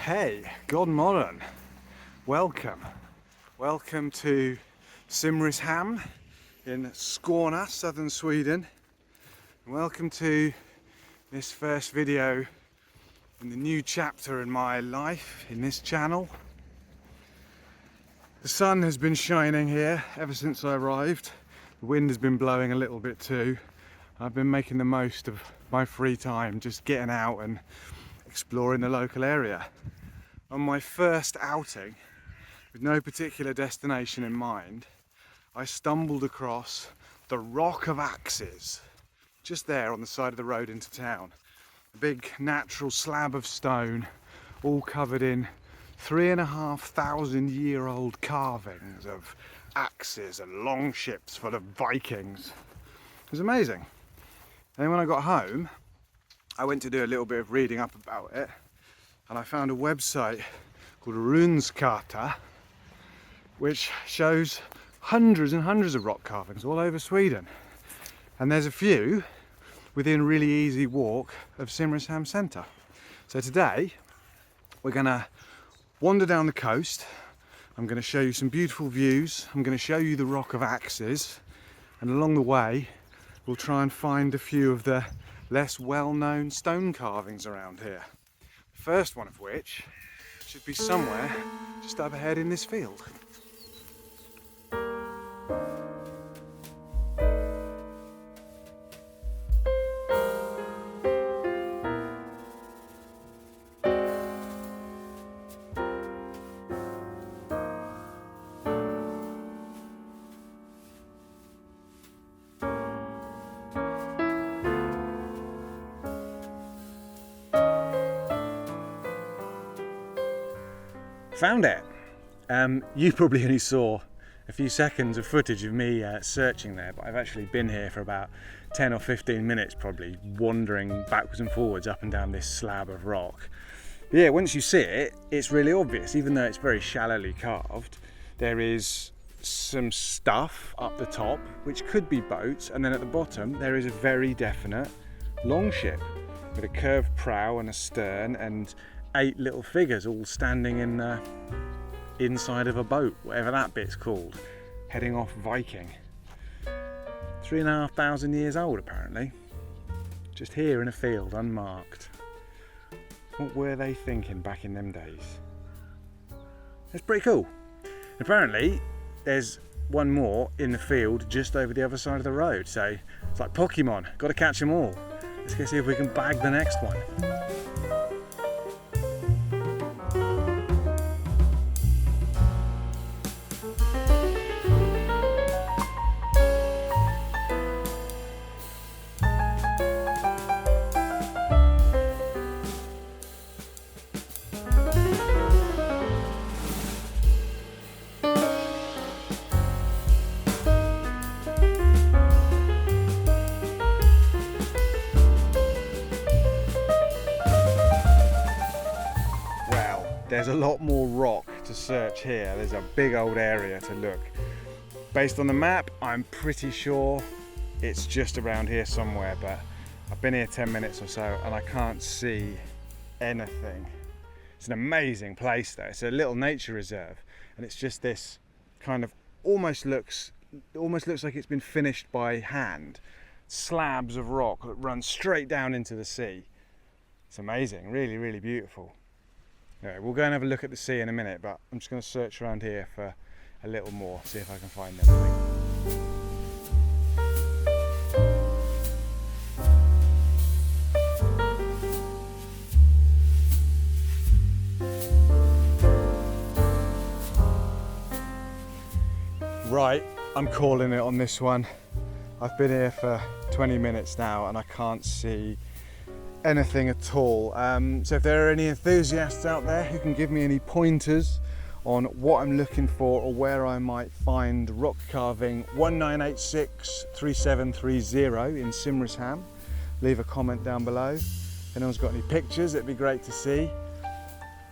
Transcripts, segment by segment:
Hey, God morgon. Welcome to Simrishamn in Skåne, southern Sweden. And welcome to this first video in the new chapter in my life in this channel. The sun has been shining here ever since I arrived. The wind has been blowing a little bit too. I've been making the most of my free time, just getting out and exploring the local area. On my first outing, with no particular destination in mind, I stumbled across the Rock of Axes, just there on the side of the road into town. A big natural slab of stone, all covered in 3,500-year-old carvings of axes and long ships full of Vikings. It was amazing. And then when I got home, I went to do a little bit of reading up about it, and I found a website called Runeskarta, which shows hundreds and hundreds of rock carvings all over Sweden. And there's a few within a really easy walk of Simrishamn centre. So today we're going to wander down the coast. I'm going to show you some beautiful views. I'm going to show you the Rock of Axes, and along the way we'll try and find a few of the less well-known stone carvings around here. The first one of which should be somewhere just up ahead in this field. Found it! You probably only saw a few seconds of footage of me searching there, but I've actually been here for about 10 or 15 minutes probably, wandering backwards and forwards up and down this slab of rock. But yeah, once you see it, it's really obvious. Even though it's very shallowly carved, there is some stuff up the top, which could be boats, and then at the bottom there is a very definite longship with a curved prow and a stern and 8 little figures all standing in inside of a boat, whatever that bit's called, heading off Viking. 3,500 years old apparently, just here in a field unmarked. What were they thinking back in them days? That's pretty cool. Apparently there's one more in the field just over the other side of the road, so it's like Pokemon, got to catch them all. Let's go see if we can bag the next one. There's a lot more rock to search here. There's a big old area to look. Based on the map, I'm pretty sure it's just around here somewhere, but I've been here 10 minutes or so and I can't see anything. It's an amazing place though. It's a little nature reserve, and it's just this kind of almost looks like it's been finished by hand. Slabs of rock that run straight down into the sea. It's amazing, really, really beautiful. Anyway, we'll go and have a look at the sea in a minute, but I'm just going to search around here for a little more, see if I can find anything. Right, I'm calling it on this one. I've been here for 20 minutes now and I can't see anything at all. So if there are any enthusiasts out there who can give me any pointers on what I'm looking for or where I might find rock carving 1986-3730 in Simrishamn, leave a comment down below. If anyone's got any pictures, it'd be great to see.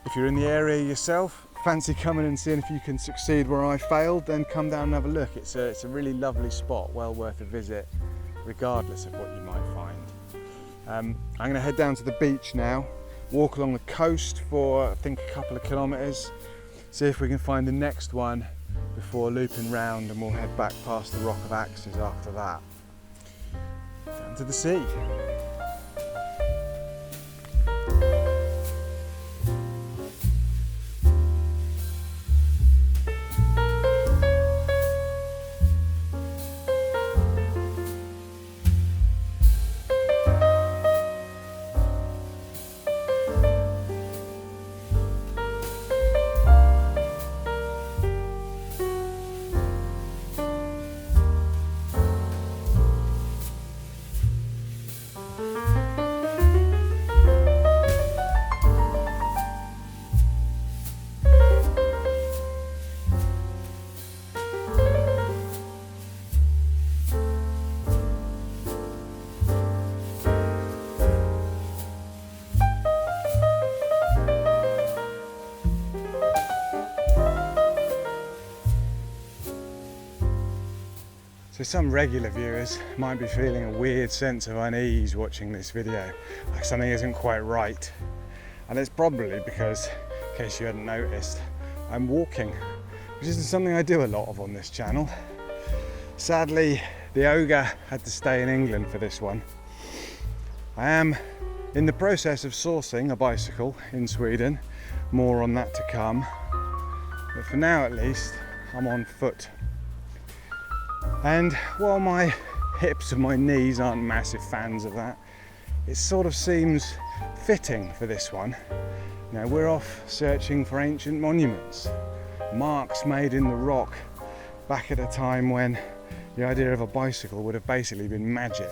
If you're in the area yourself, fancy coming and seeing if you can succeed where I failed, then come down and have a look. It's a really lovely spot, well worth a visit regardless of what you might find. I'm going to head down to the beach now, walk along the coast for I think a couple of kilometres, see if we can find the next one before looping round, and we'll head back past the Rock of Axes after that. Down to the sea. So some regular viewers might be feeling a weird sense of unease watching this video, like something isn't quite right. And it's probably because, in case you hadn't noticed, I'm walking, which isn't something I do a lot of on this channel. Sadly, the ogre had to stay in England for this one. I am in the process of sourcing a bicycle in Sweden, more on that to come. But for now at least, I'm on foot. And while my hips and my knees aren't massive fans of that, it sort of seems fitting for this one. Now we're off searching for ancient monuments, marks made in the rock back at a time when the idea of a bicycle would have basically been magic.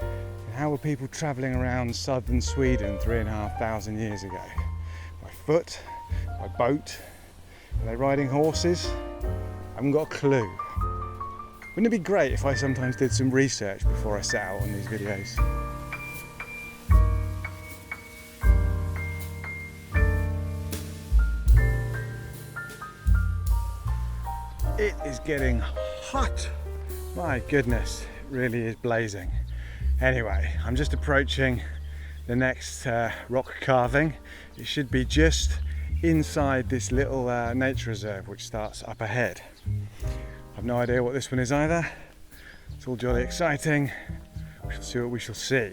And how were people travelling around southern Sweden 3,500 years ago? By foot? By boat? Are they riding horses? I haven't got a clue. Wouldn't it be great if I sometimes did some research before I set out on these videos? It is getting hot. My goodness, it really is blazing. Anyway, I'm just approaching the next rock carving. It should be just inside this little nature reserve which starts up ahead. I've no idea what this one is either. It's all jolly exciting. We shall see what we shall see.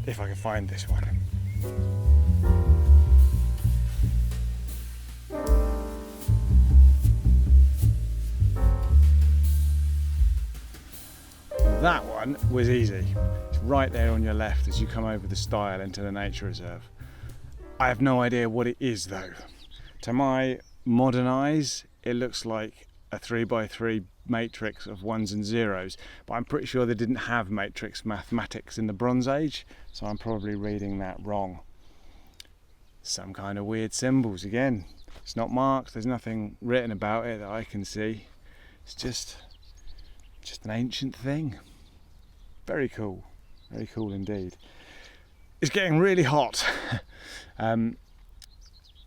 If I can find this one. That one was easy. It's right there on your left as you come over the stile into the nature reserve. I have no idea what it is though. To my modern eyes, it looks like a 3x3 matrix of ones and zeros, but I'm pretty sure they didn't have matrix mathematics in the Bronze Age, so I'm probably reading that wrong. Some kind of weird symbols again. It's not marked, there's nothing written about it that I can see. It's just an ancient thing. Very cool indeed. It's getting really hot.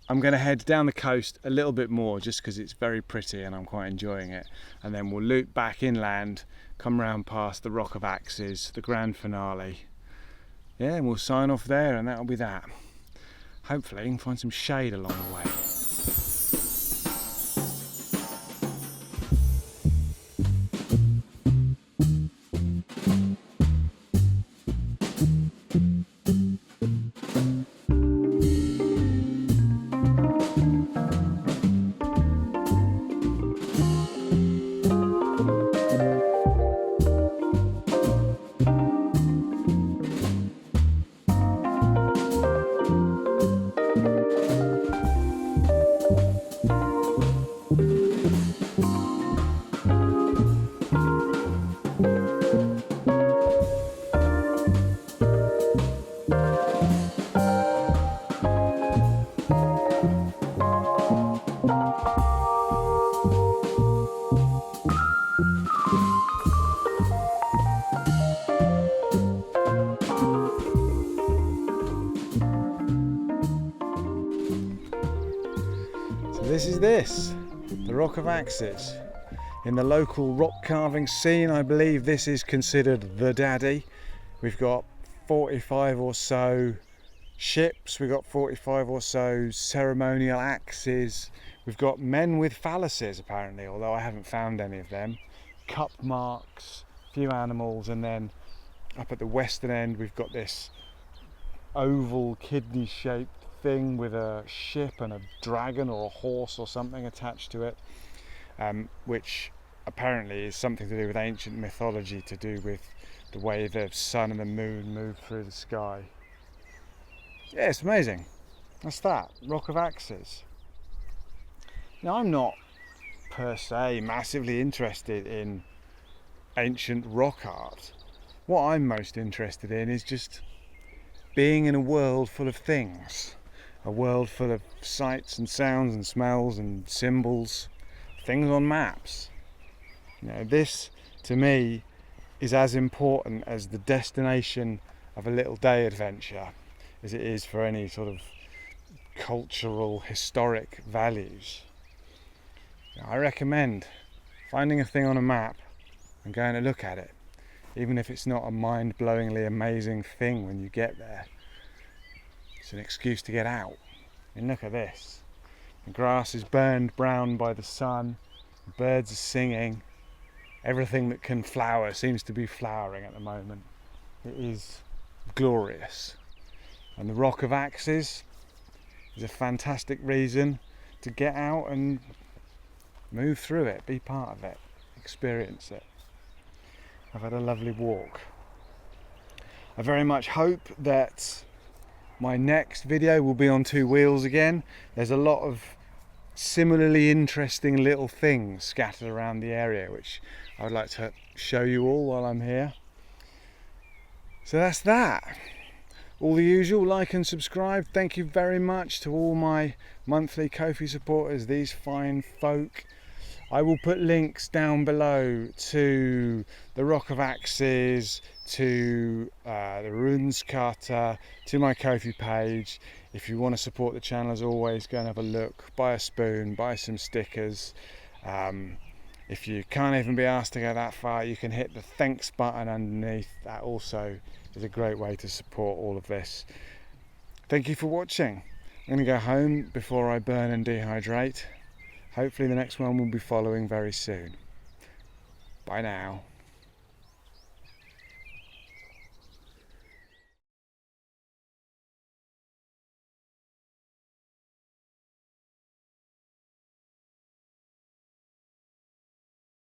I'm going to head down the coast a little bit more just because it's very pretty and I'm quite enjoying it, and then we'll loop back inland, come round past the Rock of Axes, the grand finale. Yeah, and we'll sign off there and that'll be that. Hopefully you can find some shade along the way. This, the Rock of Axes. In the local rock carving scene, I believe this is considered the daddy. We've got 45 or so ships, we've got 45 or so ceremonial axes, we've got men with phalluses apparently, although I haven't found any of them, cup marks, a few animals, and then up at the western end we've got this oval kidney shaped thing with a ship and a dragon or a horse or something attached to it, which apparently is something to do with ancient mythology, to do with the way the sun and the moon move through the sky. Yeah, it's amazing. That's that, Rock of Axes. Now, I'm not per se massively interested in ancient rock art. What I'm most interested in is just being in a world full of things, a world full of sights and sounds and smells and symbols, things on maps. You know, this to me is as important as the destination of a little day adventure as it is for any sort of cultural, historic values. I recommend finding a thing on a map and going to look at it, even if it's not a mind-blowingly amazing thing when you get there. It's an excuse to get out. And look at this. The grass is burned brown by the sun, the birds are singing, everything that can flower seems to be flowering at the moment. It is glorious. And the Rock of Axes is a fantastic reason to get out and move through it, be part of it, experience it. I've had a lovely walk. I very much hope that my next video will be on two wheels again. There's a lot of similarly interesting little things scattered around the area which I would like to show you all while I'm here. So that's that. All the usual, like and subscribe. Thank you very much to all my monthly Ko-fi supporters, these fine folk. I will put links down below to the Rock of Axes, to the Runes Cutter, to my Ko-fi page. If you want to support the channel, as always, go and have a look, buy a spoon, buy some stickers. If you can't even be asked to go that far, you can hit the thanks button underneath. That also is a great way to support all of this. Thank you for watching. I'm going to go home before I burn and dehydrate. Hopefully the next one will be following very soon. Bye now.